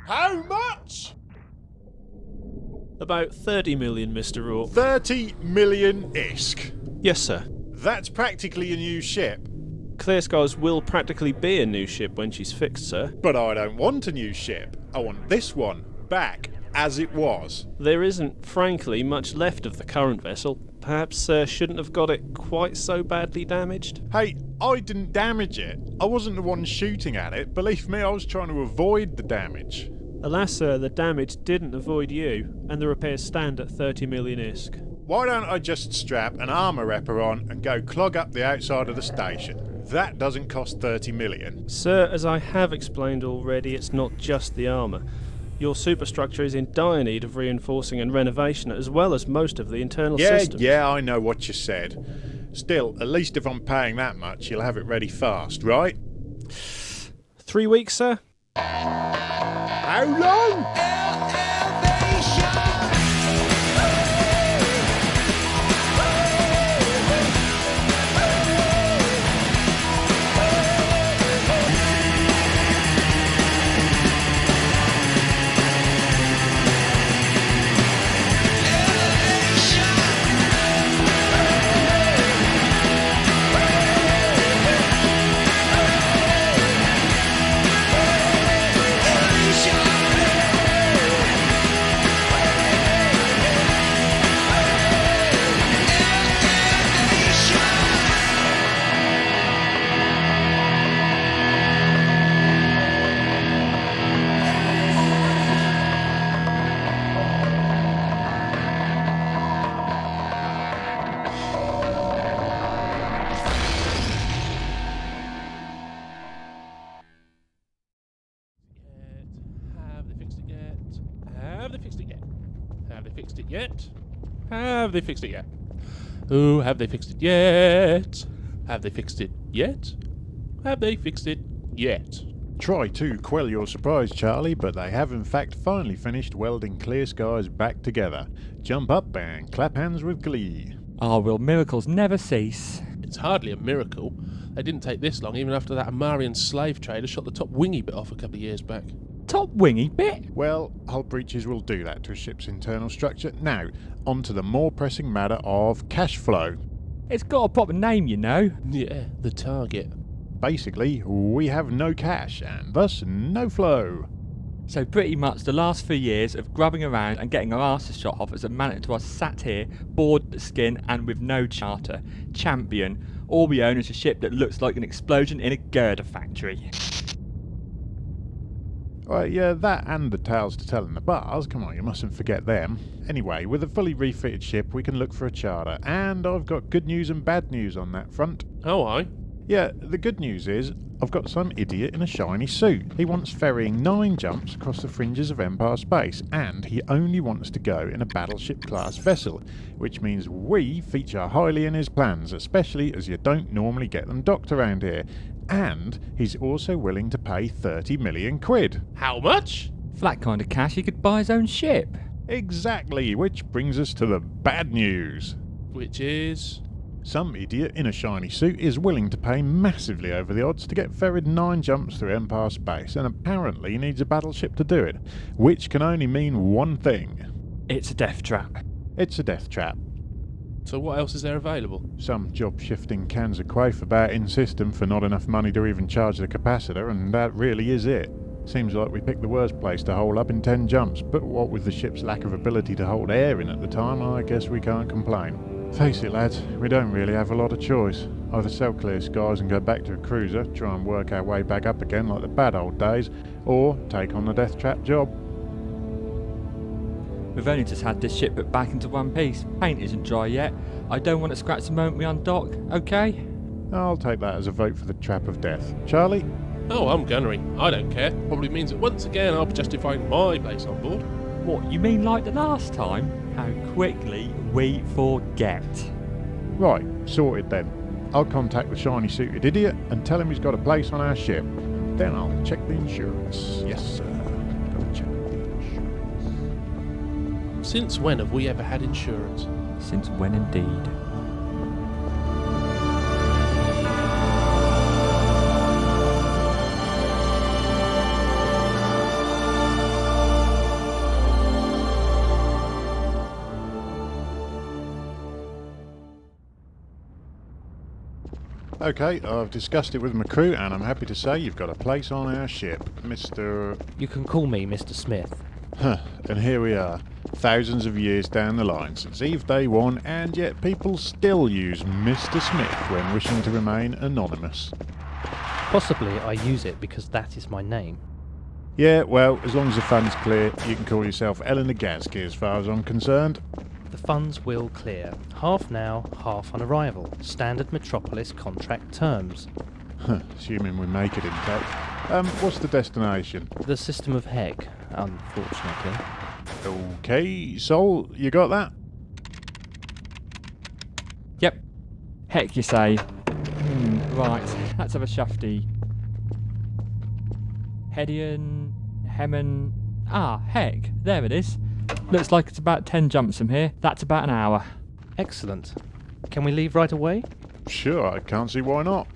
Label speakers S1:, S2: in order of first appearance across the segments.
S1: How much?
S2: About 30 million, Mr. Rourke.
S1: 30 million ISK.
S2: Yes, sir.
S1: That's practically a new ship.
S2: Clear Skies will practically be a new ship when she's fixed, sir.
S1: But I don't want a new ship. I want this one back as it was.
S2: There isn't, frankly, much left of the current vessel. Perhaps Sir shouldn't have got it quite so badly damaged.
S1: Hey, I didn't damage it. I wasn't the one shooting at it. Believe me, I was trying to avoid the damage.
S2: Alas, sir, the damage didn't avoid you, and the repairs stand at 30 million ISK.
S1: Why don't I just strap an armour repper on and go clog up the outside of the station? That doesn't cost 30 million.
S2: Sir, as I have explained already, it's not just the armour. Your superstructure is in dire need of reinforcing and renovation, as well as most of the internal systems.
S1: Yeah, I know what you said. Still, at least if I'm paying that much, you'll have it ready fast, right?
S2: 3 weeks, sir?
S1: How long?
S3: Have they fixed it yet? Have they fixed it yet? Have they fixed it yet? Oh, have they fixed it yet? Have they fixed it yet? Have they fixed it yet?
S1: Try to quell your surprise, Charlie, but they have in fact finally finished welding Clear Skies back together. Jump up and clap hands with glee.
S4: Ah, will miracles never cease?
S3: It's hardly a miracle. They didn't take this long even after that Amarian slave trader shot the top wingy bit off a couple of years back.
S4: Top wingy bit?
S1: Well, hull breaches will do that to a ship's internal structure. Now, on to the more pressing matter of cash flow.
S4: It's got a proper name, you know.
S3: Yeah, the target.
S1: Basically, we have no cash, and thus no flow.
S4: So pretty much the last few years of grubbing around and getting our asses shot off has amounted to us sat here, bored to the skin and with no charter. Champion. All we own is a ship that looks like an explosion in a girder factory.
S1: Right, yeah, that and the tales to tell in the bars. Come on, you mustn't forget them. Anyway, with a fully refitted ship, we can look for a charter. And I've got good news and bad news on that front.
S3: Oh, aye?
S1: Yeah, the good news is, I've got some idiot in a shiny suit. He wants ferrying 9 jumps across the fringes of Empire space, and he only wants to go in a battleship-class vessel, which means we feature highly in his plans, especially as you don't normally get them docked around here. And he's also willing to pay 30 million quid.
S3: How much?
S4: For that kind of cash, he could buy his own ship.
S1: Exactly, which brings us to the bad news.
S3: Which is...
S1: Some idiot in a shiny suit is willing to pay massively over the odds to get ferried 9 jumps through Empire space, and apparently needs a battleship to do it, which can only mean one thing.
S4: It's a death trap.
S1: It's a death trap.
S3: So what else is there available?
S1: Some job-shifting cans of quaff about in-system for not enough money to even charge the capacitor, and that really is it. Seems like we picked the worst place to hole up in 10 jumps, but what with the ship's lack of ability to hold air in at the time, I guess we can't complain. Face it, lads, we don't really have a lot of choice. Either sell Clear Skies and go back to a cruiser, try and work our way back up again like the bad old days, or take on the death trap job.
S4: We've only just had this ship put back into one piece. Paint isn't dry yet. I don't want to scratch the moment we undock, okay?
S1: I'll take that as a vote for the trap of death. Charlie?
S3: Oh, I'm gunnery. I don't care. Probably means that once again I'll be justifying my place on board.
S4: What, you mean like the last time? How quickly we forget.
S1: Right, sorted then. I'll contact the shiny suited idiot and tell him he's got a place on our ship. Then I'll check the insurance. Yes, sir. Gotta check the insurance.
S3: Since when have we ever had insurance?
S4: Since when indeed?
S1: Okay, I've discussed it with my crew, and I'm happy to say you've got a place on our ship, Mr.
S5: You can call me Mr. Smith.
S1: Huh, and here we are, thousands of years down the line since Eve Day 1, and yet people still use Mr. Smith when wishing to remain anonymous.
S5: Possibly I use it because that is my name.
S1: Yeah, well, as long as the fun's clear, you can call yourself Eleanor Gadsky as far as I'm concerned.
S5: The funds will clear. Half now, half on arrival. Standard Metropolis contract terms.
S1: Huh, assuming we make it intact. What's the destination?
S5: The system of Heg, unfortunately.
S1: Okay, Sol, you got that?
S4: Yep. Heck, you say. Right, let's have a shafty. Hedian, Hemen. Ah, heck, there it is. Looks like it's about 10 jumps from here. That's about an hour.
S5: Excellent. Can we leave right away?
S1: Sure, I can't see why not.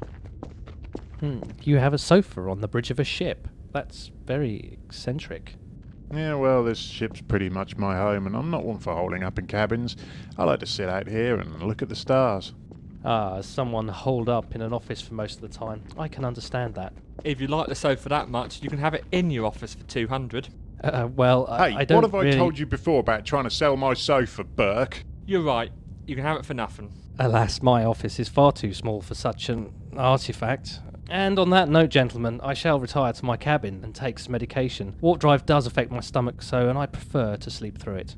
S5: You have a sofa on the bridge of a ship. That's very eccentric.
S1: Yeah, well, this ship's pretty much my home, and I'm not one for holding up in cabins. I like to sit out here and look at the stars.
S5: As someone holed up in an office for most of the time, I can understand that.
S4: If you like the sofa that much, you can have it in your office for 200.
S5: Well,
S1: Hey,
S5: I don't
S1: what have I
S5: really...
S1: told you before about trying to sell my sofa, Burke?
S4: You're right. You can have it for nothing.
S5: Alas, my office is far too small for such an artifact. And on that note, gentlemen, I shall retire to my cabin and take some medication. Warp drive does affect my stomach so, and I prefer to sleep through it.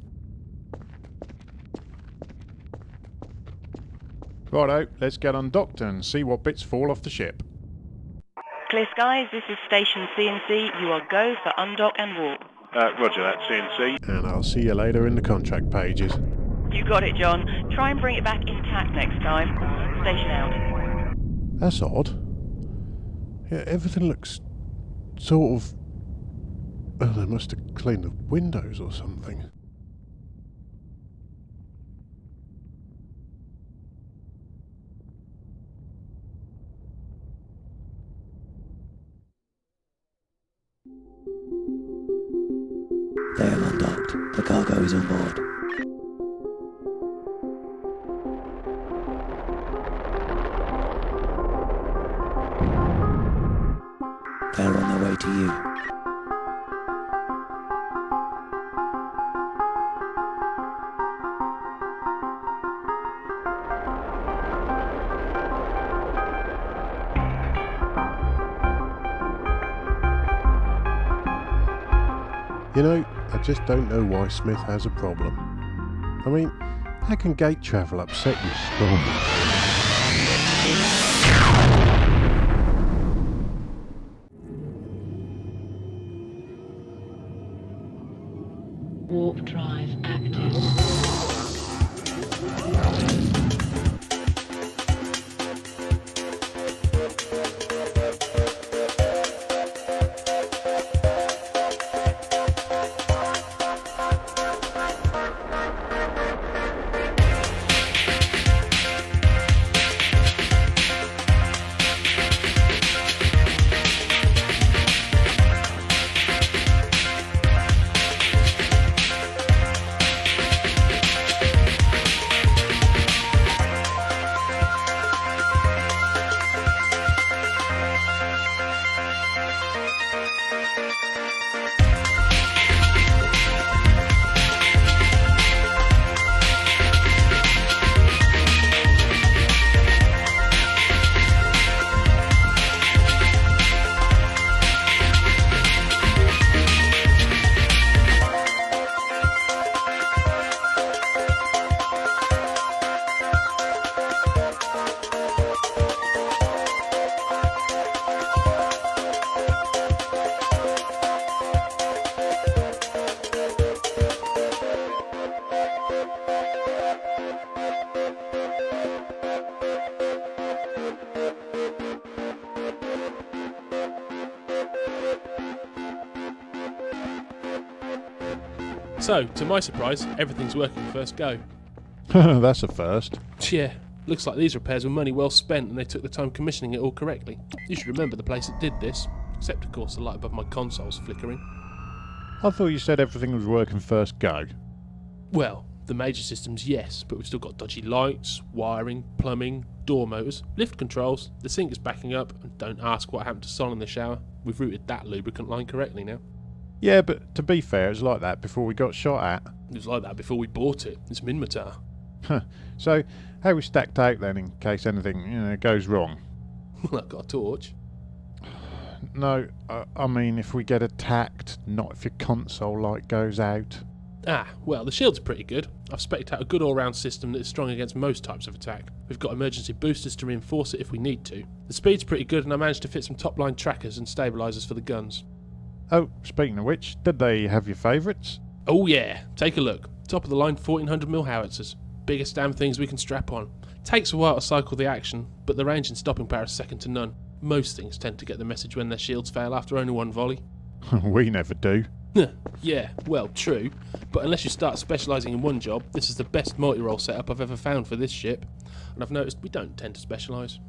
S1: Righto, let's get undocked and see what bits fall off the ship.
S6: Clear skies, this is Station CNC. You are go for undock and warp.
S1: Roger that, CNC. And I'll see you later in the contract pages.
S6: You got it, John. Try and bring it back intact next time. Station out.
S1: That's odd. Yeah, everything looks sort of... Oh, they must have cleaned the windows or something.
S7: They are undocked. The cargo is on board. They are on their way to you.
S8: You know, I just don't know why Smith has a problem. I mean, how can gate travel upset you so much?
S9: Warp drive active.
S3: So, to my surprise, everything's working first go.
S1: That's a first.
S3: Yeah, looks like these repairs were money well spent and they took the time commissioning it all correctly. You should remember the place that did this. Except, of course, the light above my console's flickering.
S1: I thought you said everything was working first go.
S3: Well, the major systems, yes, but we've still got dodgy lights, wiring, plumbing, door motors, lift controls, the sink is backing up, and don't ask what happened to Sol in the shower. We've routed that lubricant line correctly now.
S1: Yeah, but to be fair, it was like that before we got shot at.
S3: It was like that before we bought it. It's Minmatar.
S1: So, how we stacked out then in case anything, goes wrong?
S3: Well, I've got a torch.
S1: No, I mean if we get attacked, not if your console light goes out.
S3: Well, the shield's pretty good. I've spec'd out a good all-round system that is strong against most types of attack. We've got emergency boosters to reinforce it if we need to. The speed's pretty good, and I managed to fit some top-line trackers and stabilisers for the guns.
S1: Oh, speaking of which, did they have your favourites?
S3: Oh yeah, take a look. Top of the line 1400mm howitzers. Biggest damn things we can strap on. Takes a while to cycle the action, but the range and stopping power is second to none. Most things tend to get the message when their shields fail after only one volley.
S1: We never do.
S3: Yeah, well, true, but unless you start specialising in one job, this is the best multi-role setup I've ever found for this ship, and I've noticed we don't tend to specialise.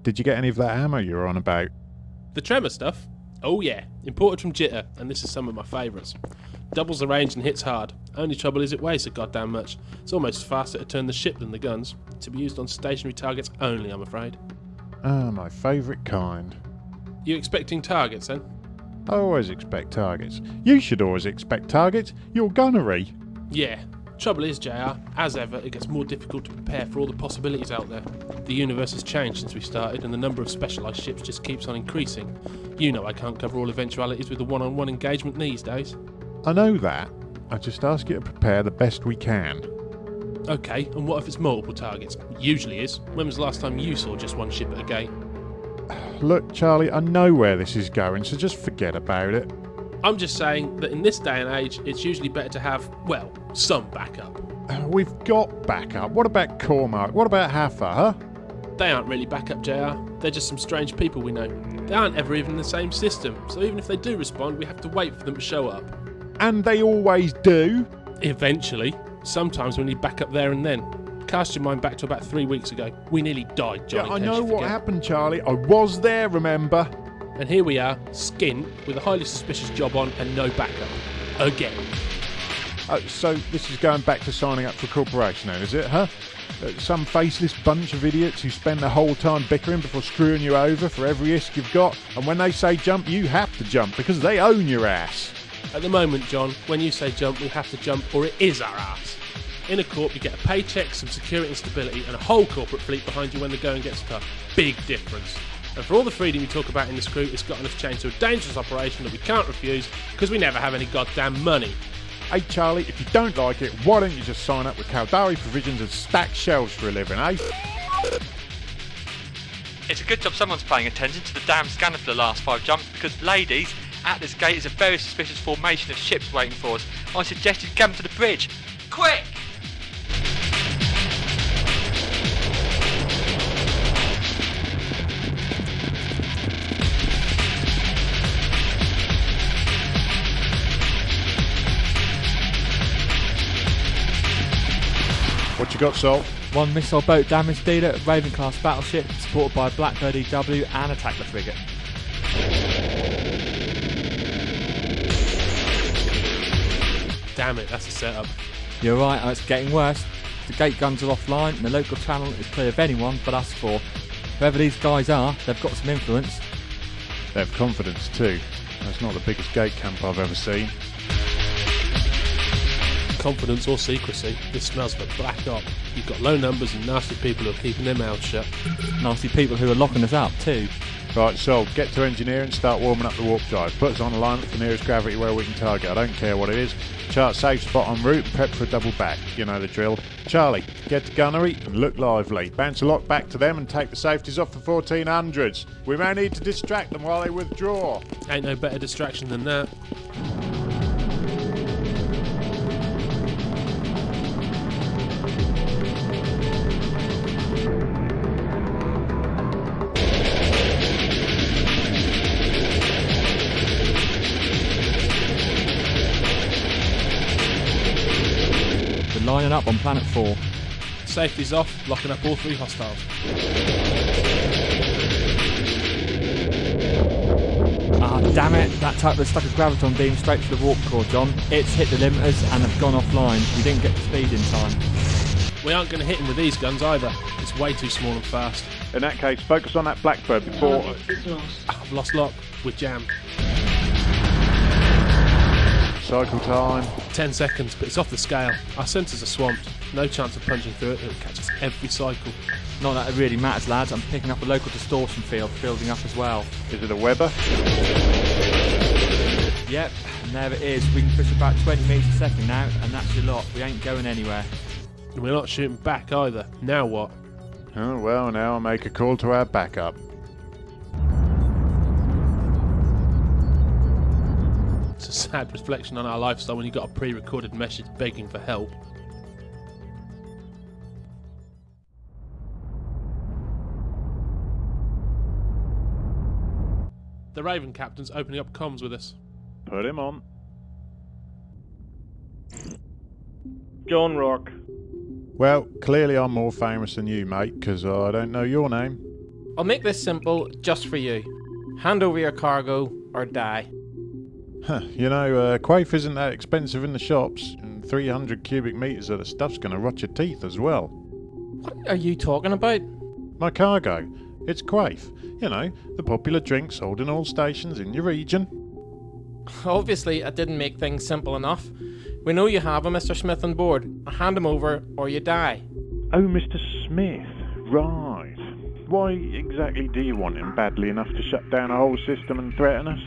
S1: Did you get any of that ammo you were on about?
S3: The tremor stuff? Oh yeah, imported from Jitter, and this is some of my favourites. Doubles the range and hits hard. Only trouble is it weighs so goddamn much. It's almost faster to turn the ship than the guns. To be used on stationary targets only, I'm afraid.
S1: My favourite kind.
S3: You expecting targets then?
S1: I always expect targets. You should always expect targets. You're gunnery.
S3: Yeah. Trouble is, JR, as ever, it gets more difficult to prepare for all the possibilities out there. The universe has changed since we started, and the number of specialised ships just keeps on increasing. You know I can't cover all eventualities with a one-on-one engagement these days.
S1: I know that. I just ask you to prepare the best we can.
S3: Okay, and what if it's multiple targets? It usually is. When was the last time you saw just one ship at a gate?
S1: Look, Charlie, I know where this is going, so just forget about it.
S3: I'm just saying that in this day and age, it's usually better to have, well, some backup.
S1: We've got backup. What about Cormac? What about Haffa, huh?
S3: They aren't really backup, JR. They're just some strange people we know. They aren't ever even in the same system, so even if they do respond, we have to wait for them to show up.
S1: And they always do.
S3: Eventually. Sometimes we need backup there and then. Cast your mind back to about 3 weeks ago. We nearly died, Johnny.
S1: Yeah, I know what happened, Charlie. I was there, remember?
S3: And here we are, skint, with a highly suspicious job on and no backup. Again.
S1: So this is going back to signing up for a corporation then, is it, huh? Some faceless bunch of idiots who spend the whole time bickering before screwing you over for every ISK you've got, and when they say jump, you have to jump because they own your ass.
S3: At the moment, John, when you say jump, we have to jump or it is our ass. In a corp, you get a paycheck, some security and stability, and a whole corporate fleet behind you when the going gets tough. Big difference. And for all the freedom you talk about in this crew, it's gotten us changed to a dangerous operation that we can't refuse because we never have any goddamn money.
S1: Hey Charlie, if you don't like it, why don't you just sign up with Caldari Provisions and stack shelves for a living, eh?
S4: It's a good job someone's paying attention to the damn scanner for the last 5 jumps, because, ladies, at this gate is a very suspicious formation of ships waiting for us. I suggest you come to the bridge. Quick!
S1: What you got, Sol?
S4: 1 missile boat damage dealer, Raven-class battleship, supported by a Blackbird EW and a Tackler frigate.
S3: Damn it, that's a setup.
S4: You're right, it's getting worse. The gate guns are offline and the local channel is clear of anyone but us 4. Whoever these guys are, they've got some influence.
S1: They have confidence too. That's not the biggest gate camp I've ever seen.
S3: Confidence or secrecy, this smells of a black op. You've got low numbers and nasty people who are keeping their mouths shut.
S4: Nasty people who are locking us up too.
S1: Right, Sol, get to engineer and start warming up the warp drive. Put us on alignment for nearest gravity where we can target. I don't care what it is. Chart safe spot en route and prep for a double back. You know the drill. Charlie, get to gunnery and look lively. Bounce a lock back to them and take the safeties off for 1400s. We may need to distract them while they withdraw.
S3: Ain't no better distraction than that.
S4: Lining up on planet 4.
S3: Safety's off, locking up all 3 hostiles.
S4: Ah, damn it, that Tackler stuck a graviton beam straight to the warp core, John. It's hit the limiters and have gone offline. We didn't get the speed in time.
S3: We aren't going to hit him with these guns either. It's way too small and fast.
S1: In that case, focus on that Blackbird before...
S3: I've lost lock. We're jammed.
S1: Cycle time.
S3: 10 seconds, but it's off the scale. Our sensors are swamped. No chance of punching through it. It'll catch us every cycle.
S4: Not that it really matters, lads. I'm picking up a local distortion field building up as well.
S1: Is it a Weber?
S4: Yep, and there it is. We can push about 20 metres a second now, and that's your lot. We ain't going anywhere.
S3: And we're not shooting back either. Now what?
S1: Oh, well, now I'll make a call to our backup.
S3: It's a sad reflection on our lifestyle when you've got a pre-recorded message begging for help. The Raven captain's opening up comms with us.
S1: Put him on.
S9: John Rourke.
S1: Well, clearly I'm more famous than you, mate, because I don't know your name.
S9: I'll make this simple just for you. Hand over your cargo or die.
S1: Huh, you know, Quaif isn't that expensive in the shops, and 300 cubic metres of the stuff's going to rot your teeth as well.
S9: What are you talking about?
S1: My cargo. It's Quaif. You know, the popular drink sold in all stations in your region.
S9: Obviously, I didn't make things simple enough. We know you have a Mr. Smith on board. Hand him over or you die.
S1: Oh, Mr. Smith. Right. Why exactly do you want him badly enough to shut down a whole system and threaten us?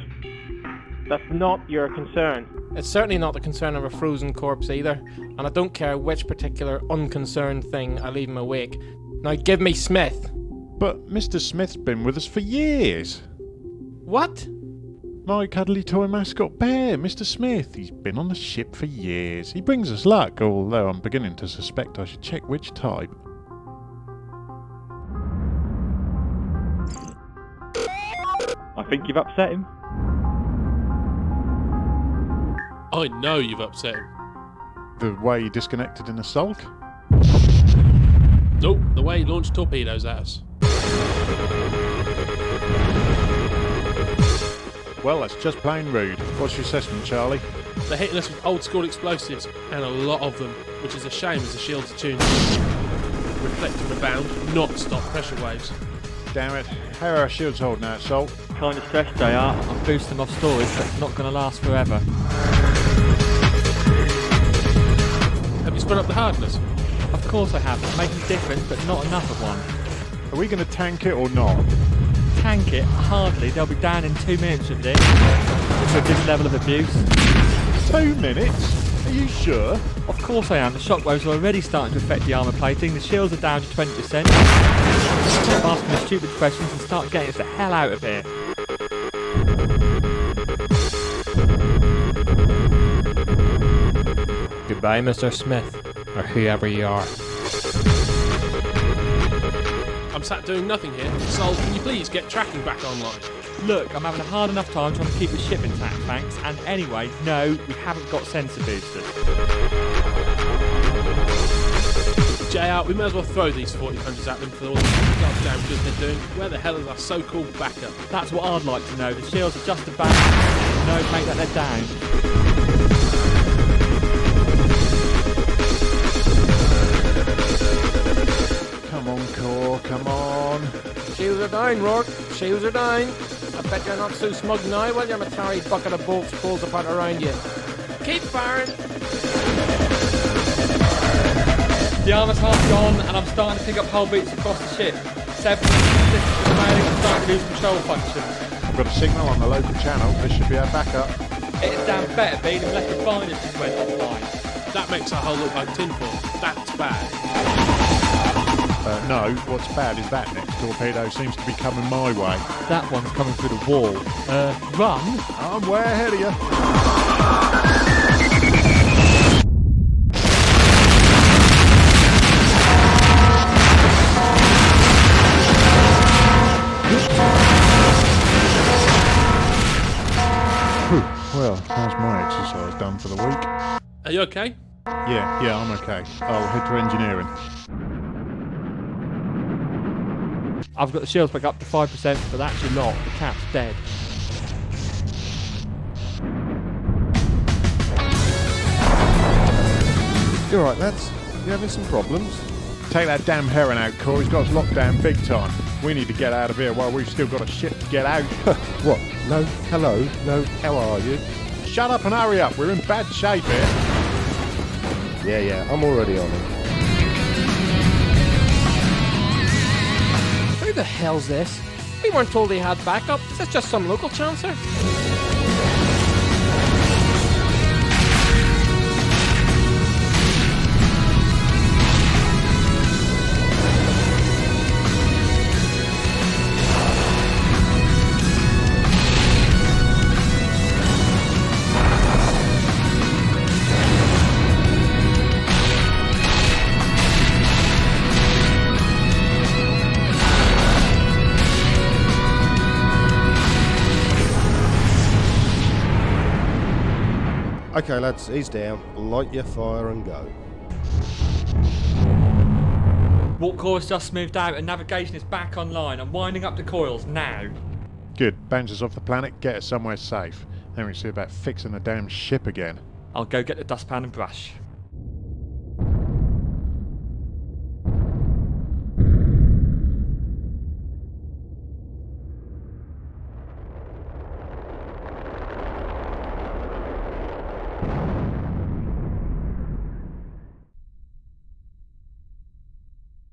S9: That's not your concern. It's certainly not the concern of a frozen corpse either, and I don't care which particular unconcerned thing I leave him awake. Now give me Smith.
S1: But Mr. Smith's been with us for years.
S9: What?
S1: My cuddly toy mascot bear, Mr. Smith. He's been on the ship for years. He brings us luck, although I'm beginning to suspect I should check which type.
S9: I think you've upset him.
S3: I know you've upset him.
S1: The way he disconnected in a sulk?
S3: Nope, the way he launched torpedoes at us.
S1: Well, that's just plain rude. What's your assessment, Charlie?
S3: They're hitting us with old school explosives, and a lot of them, which is a shame as the shields are tuned. Reflect and rebound, not stop pressure waves.
S1: Damn it. How are our shields holding out, Salt?
S9: Kind of stressed, JR.
S4: I'm boosting off storage, but it's not going to last forever.
S3: Have you spun up the hardness?
S4: Of course I have. It's making a difference, but not enough of one.
S1: Are we going to tank it or not?
S4: Tank it? Hardly. They'll be down in 2 minutes with this. It's a good level of abuse.
S1: 2 minutes? Are you sure?
S4: Of course I am. The shockwaves are already starting to affect the armour plating. The shields are down to 20%. Stop asking the stupid questions and start getting us the hell out of here.
S9: Goodbye, Mr. Smith, or whoever you are.
S3: I'm sat doing nothing here. Sol, can you please get tracking back online?
S4: Look, I'm having a hard enough time trying to keep the ship intact, thanks. And anyway, no, we haven't got sensor boosters.
S3: JR, we may as well throw these 40-hundreds at them for all the goddamn good they're doing. Where the hell is our so-called backup?
S4: That's what I'd like to know. The shields are just about... No, mate, that they're down.
S1: Come on, Core, come on.
S9: Shields are down, Rourke. Shields are down. I bet you're not so smug now while your Matari bucket of bolts falls apart around you. Keep firing.
S4: The armour's half gone, and I'm starting to pick up hull beats across the ship. 7 systems remaining and starting to lose control functions.
S1: I've got a signal on the local channel. This should be our backup.
S4: It's damn better be than left the binders just went offline.
S3: That makes our hull look like tinfoil. That's bad.
S1: No, what's bad is that next torpedo seems to be coming my way.
S4: That one's coming through the wall. Run?
S1: I'm way ahead of you. Well, how's my exercise done for the week?
S3: Are you okay?
S1: Yeah, I'm okay. I'll head to engineering.
S4: I've got the shields back up to 5%, but that's your lot. The cap's dead.
S8: You alright, lads? You having some problems?
S1: Take that damn heron out, Cor. He's got us locked down big time. We need to get out of here while we've still got a ship to get out.
S8: What? No, hello, no, how are you?
S1: Shut up and hurry up. We're in bad shape here.
S8: Yeah, I'm already on it.
S9: Who the hell's this? We weren't told they had backup. Is this just some local chancer?
S8: Okay, lads, he's down. Light your fire and go.
S4: Warp core has just moved out and navigation is back online. I'm winding up the coils now.
S1: Good. Bounce us off the planet, get us somewhere safe. Then we see about fixing the damn ship again.
S4: I'll go get the dustpan and brush.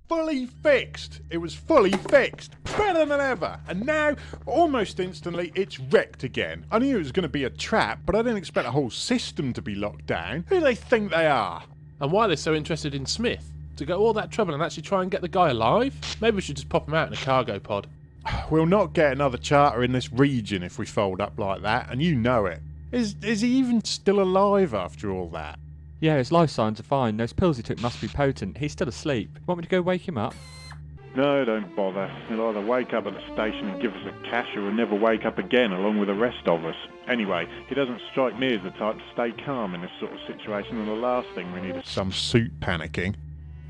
S1: Fully fixed. It was fully fixed. Better than ever. And now, almost instantly, it's wrecked again. I knew it was going to be a trap, but I didn't expect the whole system to be locked down. Who do they think they are?
S3: And why they're so interested in Smith? To go all that trouble and actually try and get the guy alive? Maybe we should just pop him out in a cargo pod.
S1: We'll not get another charter in this region if we fold up like that, and you know it. Is he even still alive after all that?
S4: Yeah, his life signs are fine. Those pills he took must be potent. He's still asleep. Want me to go wake him up?
S1: No, don't bother. He'll either wake up at the station and give us a cash, or he'll never wake up again along with the rest of us. Anyway, he doesn't strike me as the type to stay calm in this sort of situation, and the last thing we need is some suit panicking.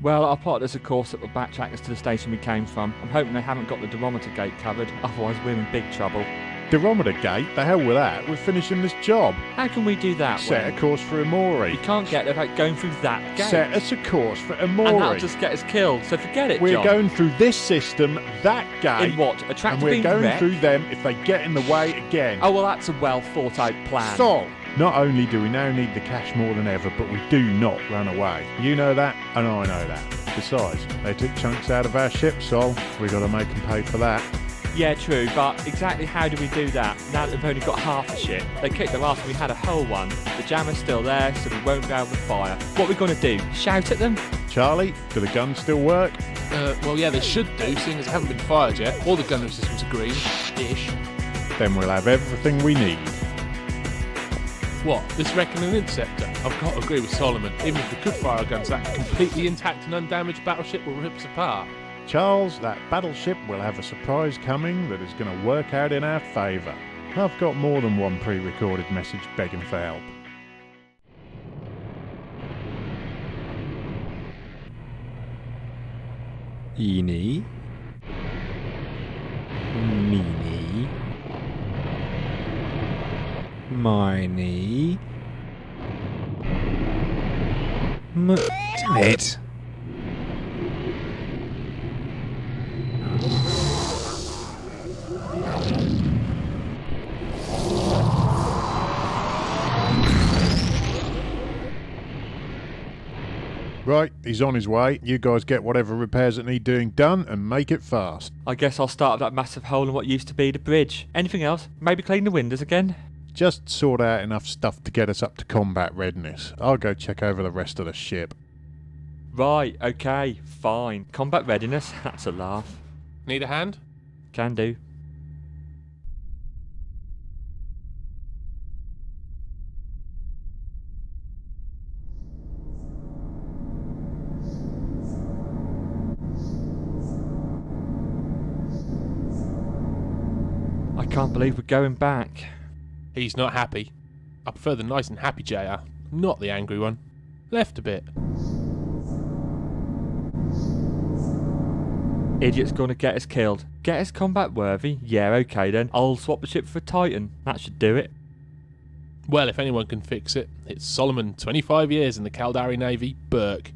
S4: Well, our plot is a course that will backtrack us to the station we came from. I'm hoping they haven't got the Durometer gate covered, otherwise we're in big trouble.
S1: Durometer gate? The hell with that. We're finishing this job.
S4: How can we do that?
S1: Set a course for Amori.
S4: We can't get there without going through that gate.
S1: Set us a course for
S4: And
S1: Amori.
S4: that'll just get us killed, so forget it,
S1: We're
S4: John.
S1: going through this system, that gate.
S4: In what? A tractor
S1: And we're
S4: being
S1: going
S4: wrecked?
S1: through them if they get in the way again.
S4: Oh, well, that's a well thought out plan.
S1: So, not only do we now need the cash more than ever, but we do not run away. You know that, and I know that. Besides, they took chunks out of our ship, so we got to make them pay for that.
S4: Yeah, true, but exactly how do we do that now that we've only got half a ship? They kicked their ass and we had a whole one. The jammer's still there, so we won't be able to fire. What are we going to do? Shout at them?
S1: Charlie, do the guns still work?
S3: Well, yeah, they should do, seeing as they haven't been fired yet. All the gunnery systems are green-ish.
S1: Then we'll have everything we need.
S3: What? This wrecking an interceptor? I've got to agree with Solomon. Even if we could fire our guns, that completely intact and undamaged battleship will rip us apart.
S1: Charles, that battleship will have a surprise coming that is going to work out in our favour. I've got more than one pre-recorded message begging for help.
S10: Eeny. Meeny. Miny. Damn it.
S1: Right, he's on his way. You guys get whatever repairs that need doing done and make it fast.
S4: I guess I'll start with that massive hole in what used to be the bridge. Anything else? Maybe clean the windows again?
S1: Just sort out enough stuff to get us up to combat readiness. I'll go check over the rest of the ship.
S4: Right, okay, fine. Combat readiness? That's a laugh.
S3: Need a hand?
S4: Can do. I can't believe we're going back.
S3: He's not happy. I prefer the nice and happy JR, not the angry one. Left a bit.
S4: Idiot's gonna get us killed. Get us combat worthy? Yeah, okay then. I'll swap the ship for a Titan. That should do it.
S3: Well, if anyone can fix it, it's Solomon, 25 years in the Caldari Navy, Burke.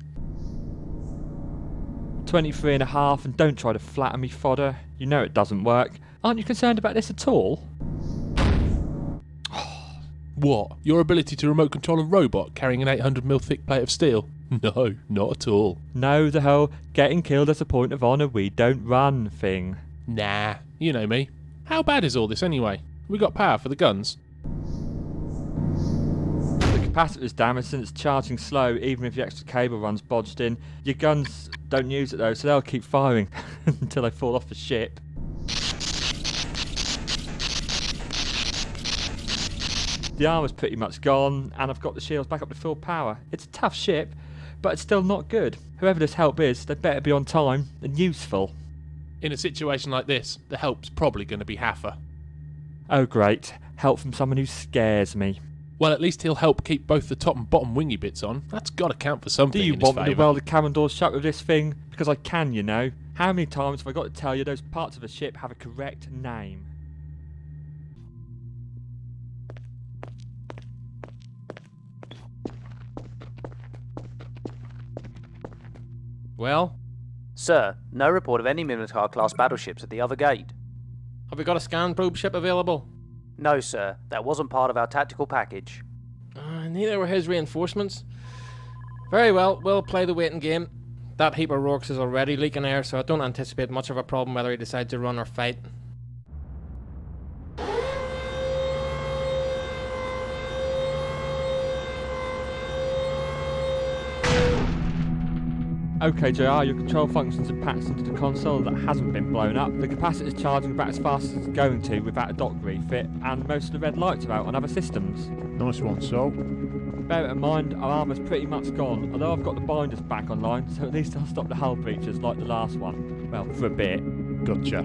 S4: 23 and a half, and don't try to flatter me, fodder. You know it doesn't work. Aren't you concerned about this at all?
S3: What? Your ability to remote control a robot carrying an 800mm thick plate of steel? No, not at all.
S4: No, the whole getting killed as a point of honour, we don't run thing.
S3: Nah, you know me. How bad is all this anyway? We got power for the guns?
S4: The capacitor's damaged and it's charging slow, even if the extra cable runs bodged in. Your guns don't use it though, so they'll keep firing until they fall off the ship. The armour's pretty much gone, and I've got the shields back up to full power. It's a tough ship, but it's still not good. Whoever this help is, they better be on time and useful.
S3: In a situation like this, the help's probably going to be Haffer.
S4: Oh great, help from someone who scares me.
S3: Well, at least he'll help keep both the top and bottom wingy bits on. That's got to count for something.
S4: Do you
S3: in
S4: want
S3: his
S4: me to
S3: favour.
S4: weld the cabin doors shut with this thing? Because I can, you know. How many times have I got to tell you those parts of the ship have a correct name?
S9: Well,
S11: Sir, no report of any Minotaur-class battleships at the other gate.
S9: have we got a scan probe ship available?
S11: No, sir. That wasn't part of our tactical package.
S9: Neither were his reinforcements. Very well, we'll play the waiting game. That heap of Rorks is already leaking air, so I don't anticipate much of a problem whether he decides to run or fight.
S4: Okay, JR, your control functions are patched into the console that hasn't been blown up. The capacitor's charging about as fast as it's going to without a dock refit, and most of the red lights are out on other systems.
S1: Nice one, Sol.
S4: Bear it in mind, our armour's pretty much gone, although I've got the binders back online, so at least I'll stop the hull breaches like the last one. Well, for a bit.
S1: Gotcha.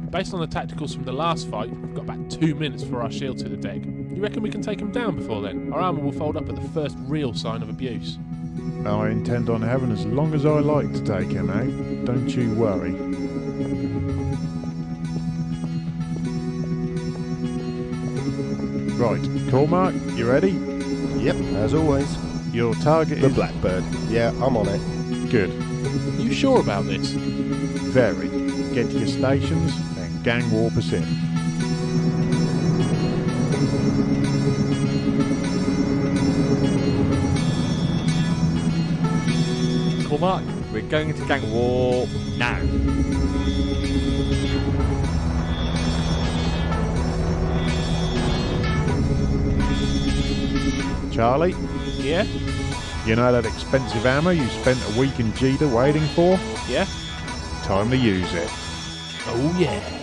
S3: Based on the tacticals from the last fight, we've got about 2 minutes for our shield to the deck. You reckon we can take him down before then? Our armour will fold up at the first real sign of abuse.
S1: I intend on having as long as I like to take him out. Don't you worry. Right, Cormac, you ready?
S8: Yep, as always.
S1: Your target
S8: The
S1: is...
S8: Blackbird. Yeah, I'm on it.
S1: Good.
S3: You sure about this?
S1: Very. Get to your stations and gang warp us in.
S4: Cormac, we're going into gang war now.
S1: Charlie,
S3: Yeah?
S1: you know that expensive ammo you spent a week in Jeddah waiting for?
S3: Yeah?
S1: Time to use it.
S3: Oh yeah.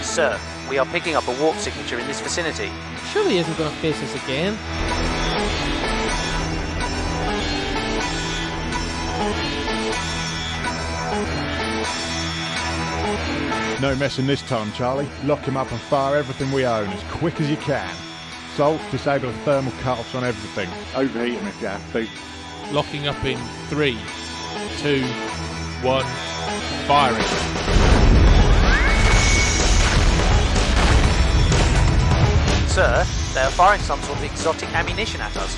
S11: Sir, we are picking up a warp signature in this vicinity.
S9: Surely he isn't going to face us again.
S1: No messing this time, Charlie. Lock him up and fire everything we own as quick as you can. Sol, disable the thermal cut-offs on everything. Overheat him if you have to.
S3: Locking up in 3, 2, 1, firing.
S11: Sir, they are firing some sort of exotic ammunition at us.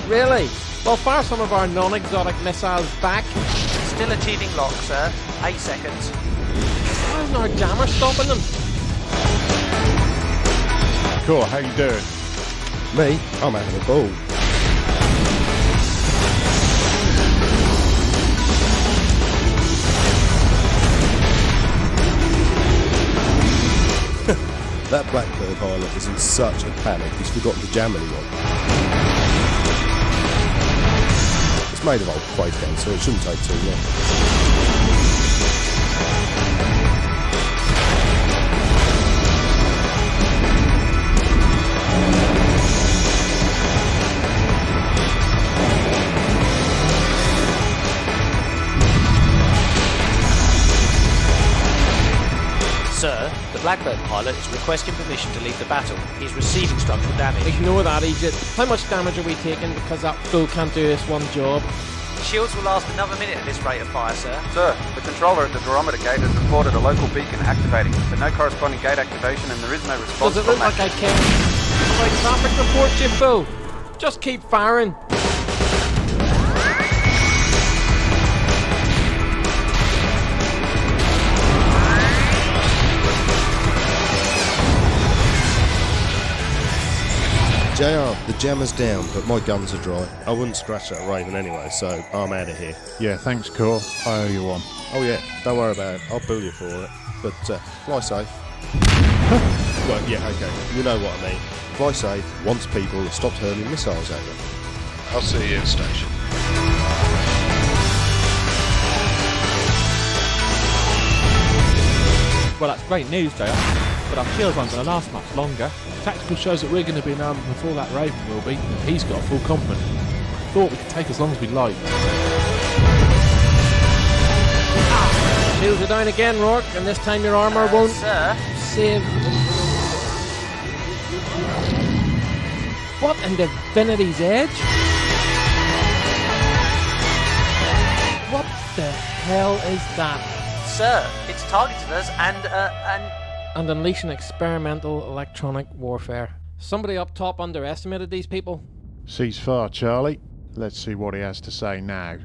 S9: Really? Well, fire some of our non-exotic missiles back.
S11: Still achieving lock, sir. 8 seconds.
S9: Why isn't our jammer stopping them?
S1: Cool, how you doing?
S8: Me? I'm having a ball. That Blackbird pilot is in such a panic, he's forgotten to jam anyone. It's made of old Quaco, so it shouldn't take too long.
S11: Blackbird pilot is requesting permission to leave the battle. He's receiving structural damage.
S9: Ignore that, Egypt. How much damage are we taking because that fool can't do this one job?
S11: The shields will last another minute at this rate of fire, sir.
S12: Sir, the controller at the barometer gate has reported a local beacon activating, but no corresponding gate activation, and there is no response.
S9: Does it look like I can? Like traffic report, you fool! Just keep firing!
S13: JR, the jammer's down, but my guns are dry. I wouldn't scratch that Raven anyway, so I'm out of here.
S1: Yeah, thanks, Core. I owe you one.
S13: Oh yeah, don't worry about it. I'll bill you for it. But fly safe. Well, yeah, okay. You know what I mean. Fly safe once people have stopped hurling missiles at you.
S12: I'll see you at station.
S4: Well, that's great news, JR, but our shields aren't going to last much longer.
S3: Tactical shows that we're going to be in armour before that Raven will be, and he's got a full complement. Thought we could take as long as we like.
S9: Shields are down again, Rourke, and this time your armour won't
S11: Sir?
S9: save. What in divinity's edge? What the hell is that?
S11: Sir, it's targeted us
S9: And unleashing experimental electronic warfare. Somebody up top underestimated these people.
S1: Ceasefire, Charlie. Let's see what he has to say now.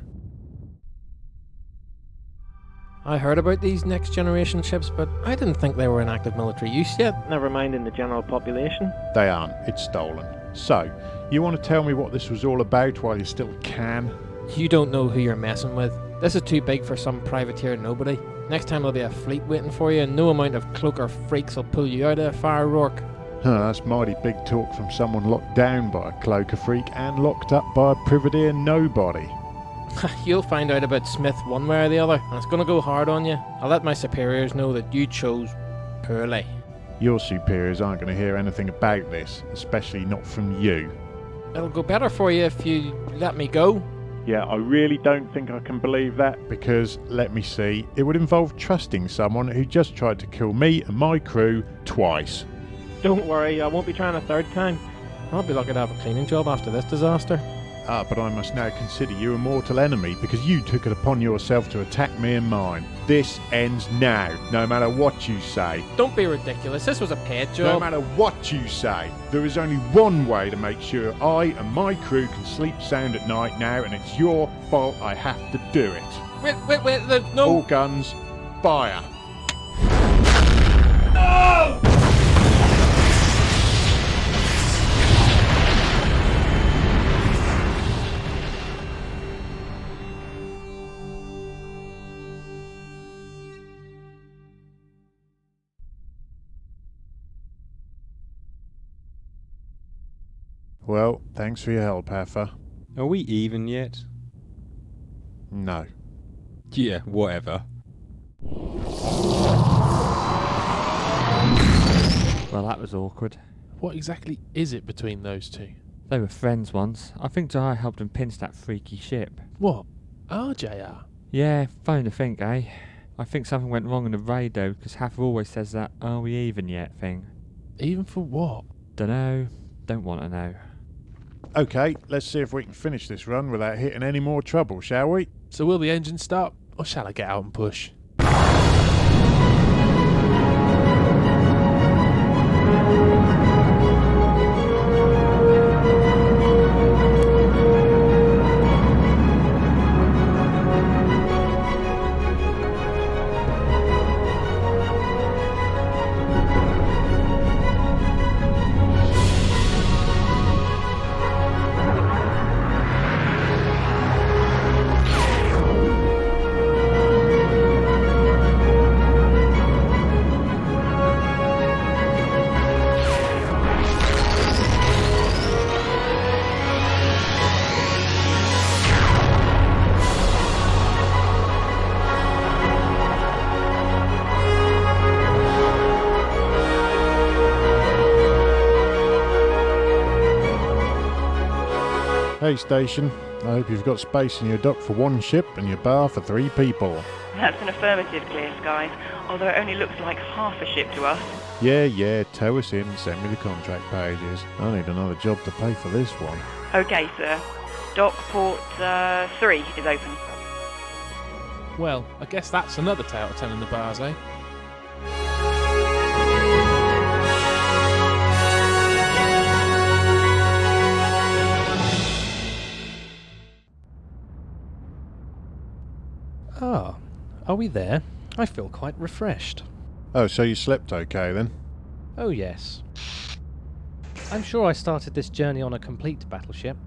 S9: I heard about these next generation ships, but I didn't think they were in active military use yet. Never mind in the general population.
S1: They aren't. It's stolen. So, you want to tell me what this was all about while you still can?
S9: You don't know who you're messing with. This is too big for some privateer nobody. Next time there'll be a fleet waiting for you, and no amount of cloaker freaks will pull you out of the fire, Rourke.
S1: That's mighty big talk from someone locked down by a cloaker freak and locked up by a privateer nobody.
S9: You'll find out about Smith one way or the other, and it's going to go hard on you. I'll let my superiors know that you chose poorly.
S1: Your superiors aren't going to hear anything about this, especially not from you.
S9: It'll go better for you if you let me go.
S1: Yeah, I really don't think I can believe that, because, let me see, it would involve trusting someone who just tried to kill me and my crew twice.
S9: Don't worry, I won't be trying a third time. I'll be lucky to have a cleaning job after this disaster.
S1: But I must now consider you a mortal enemy because you took it upon yourself to attack me and mine. This ends now, no matter what you say.
S9: Don't be ridiculous, this was a paid job.
S1: No matter what you say, there is only one way to make sure I and my crew can sleep sound at night now, and it's your fault I have to do it.
S9: Wait, no...
S1: All guns, fire.
S9: No!
S1: Well, thanks for your help, Heffer.
S10: Are we even yet?
S1: No.
S10: Yeah, whatever.
S4: Well, that was awkward.
S3: What exactly is it between those two?
S4: They were friends once. I think Jai helped him pinch that freaky ship.
S3: What? RJR?
S4: Yeah, funny to think, eh? I think something went wrong in the radio, because Haffer always says that "are we even yet" thing.
S3: Even for what?
S4: Dunno. Don't want to know.
S1: Okay, let's see if we can finish this run without hitting any more trouble, shall we?
S3: So will the engine start, or shall I get out and push?
S1: Hey station, I hope you've got space in your dock for one ship and your bar for 3 people.
S6: That's an affirmative, Clear Skies, although it only looks like half a ship to us.
S1: Yeah, tow us in and send me the contract pages. I need another job to pay for this one.
S6: Okay, sir. Dock port 3 is open.
S3: Well, I guess that's another tale to tell in the bars, eh?
S5: Ah, are we there? I feel quite refreshed.
S1: Oh, so you slept okay then?
S5: Oh yes. I'm sure I started this journey on a complete battleship.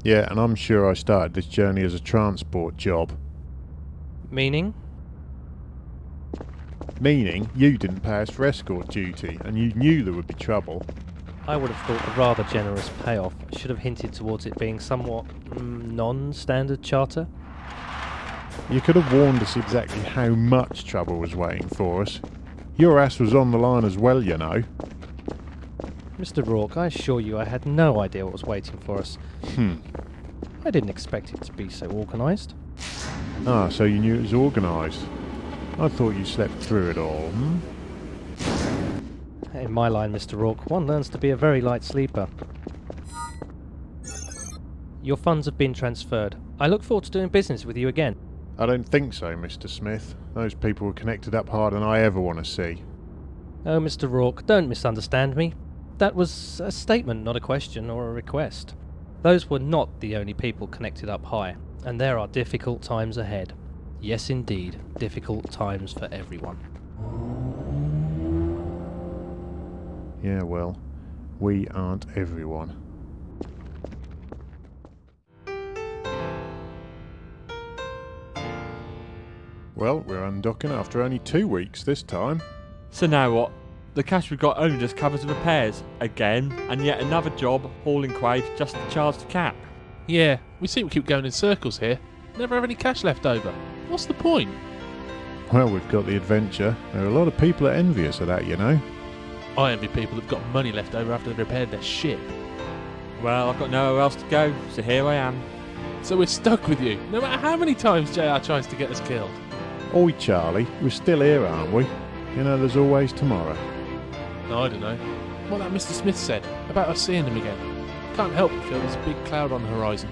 S1: Yeah, and I'm sure I started this journey as a transport job.
S5: Meaning?
S1: Meaning, you didn't pass for escort duty, and you knew there would be trouble.
S5: I would have thought the rather generous payoff should have hinted towards it being somewhat non-standard charter.
S1: You could have warned us exactly how much trouble was waiting for us. Your ass was on the line as well, you know.
S5: Mr. Rourke, I assure you I had no idea what was waiting for us. I didn't expect it to be so organised.
S1: Ah, so you knew it was organised. I thought you slept through it all,
S5: In my line, Mr. Rourke, one learns to be a very light sleeper. Your funds have been transferred. I look forward to doing business with you again.
S1: I don't think so, Mr. Smith. Those people were connected up harder than I ever want to see.
S5: Oh, Mr. Rourke, don't misunderstand me. That was a statement, not a question or a request. Those were not the only people connected up high, and there are difficult times ahead. Yes, indeed, difficult times for everyone.
S1: Yeah, well, we aren't everyone. Well, we're undocking after only 2 weeks this time.
S4: So now what? The cash we've got only just covers the repairs, again, and yet another job hauling Quaid just to charge the cap.
S3: Yeah, we seem to keep going in circles here. Never have any cash left over. What's the point?
S1: Well, we've got the adventure. There are a lot of people that are envious of that, you know.
S3: I envy people who've got money left over after they've repaired their ship.
S4: Well, I've got nowhere else to go, so here I am.
S3: So we're stuck with you, no matter how many times JR tries to get us killed.
S1: Oi, Charlie, we're still here, aren't we? You know, there's always tomorrow.
S3: No, I don't know. What that Mr. Smith said about us seeing him again. Can't help but feel there's a big cloud on the horizon.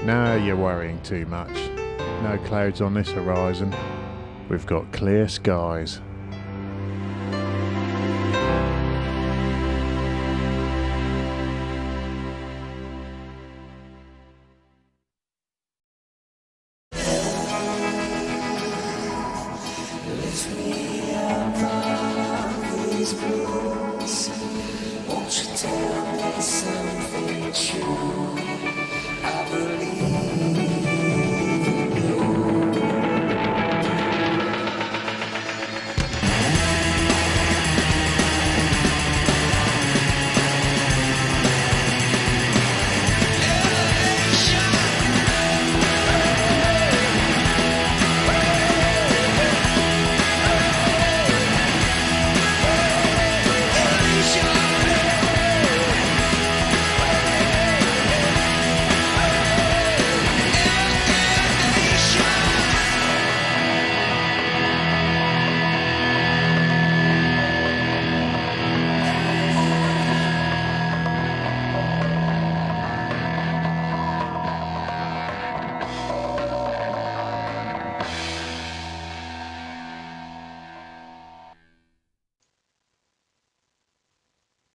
S1: No, you're worrying too much. No clouds on this horizon. We've got clear skies.
S7: Lift me above these blue skies.